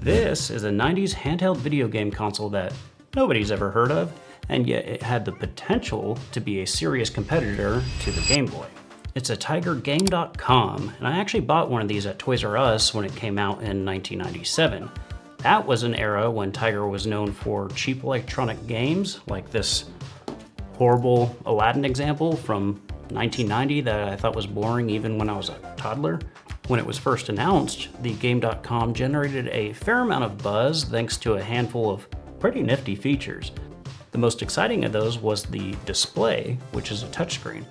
This is a 90s handheld video game console that nobody's ever heard of, and yet it had the potential to be a serious competitor to the Game Boy. It's a TigerGame.com, and I actually bought one of these at Toys R Us when it came out in 1997. That was an era when Tiger was known for cheap electronic games, like this horrible Aladdin example from 1990 that I thought was boring even when I was a toddler. When it was first announced, the Game.com generated a fair amount of buzz thanks to a handful of pretty nifty features. The most exciting of those was the display, which is a touchscreen.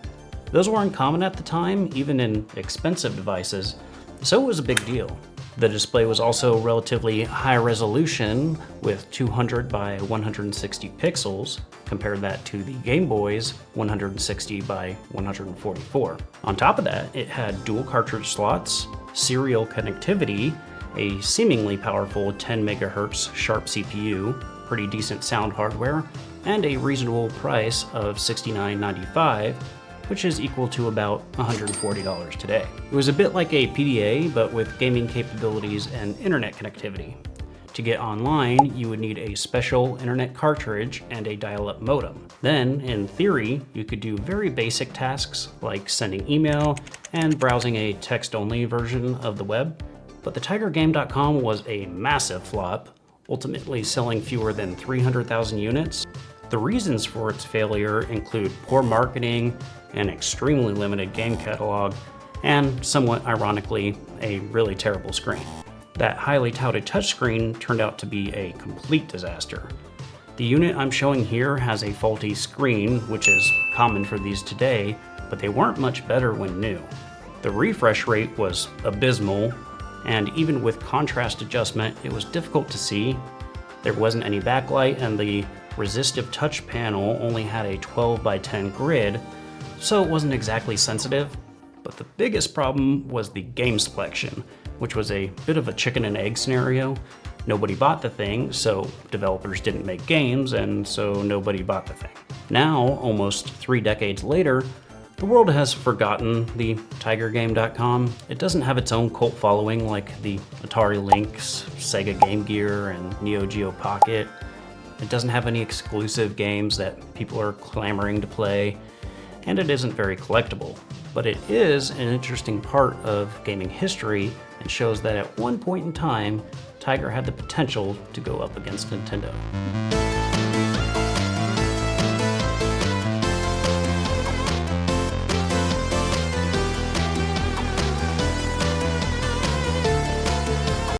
Those weren't common at the time, even in expensive devices, so it was a big deal. The display was also relatively high resolution with 200 by 160 pixels. Compare that to the Game Boy's 160 by 144. On top of that, it had dual cartridge slots, serial connectivity, a seemingly powerful 10 MHz Sharp CPU, pretty decent sound hardware, and a reasonable price of $69.95, which is equal to about $140 today. It was a bit like a PDA, but with gaming capabilities and internet connectivity. To get online, you would need a special internet cartridge and a dial-up modem. Then, in theory, you could do very basic tasks like sending email and browsing a text-only version of the web. But the TigerGame.com was a massive flop, ultimately selling fewer than 300,000 units. The reasons for its failure include poor marketing, an extremely limited game catalog, and somewhat ironically, a really terrible screen. That highly touted touchscreen turned out to be a complete disaster. The unit I'm showing here has a faulty screen, which is common for these today, but they weren't much better when new. The refresh rate was abysmal, and even with contrast adjustment, it was difficult to see. There wasn't any backlight, and the resistive touch panel only had a 12 by 10 grid, so it wasn't exactly sensitive. But the biggest problem was the game selection, which was a bit of a chicken and egg scenario. Nobody bought the thing, so developers didn't make games, and so nobody bought the thing. Now, almost 3 decades later, the world has forgotten the TigerGame.com. It doesn't have its own cult following like the Atari Lynx, Sega Game Gear, and Neo Geo Pocket. It doesn't have any exclusive games that people are clamoring to play, and it isn't very collectible. But it is an interesting part of gaming history and shows that at one point in time, Tiger had the potential to go up against Nintendo.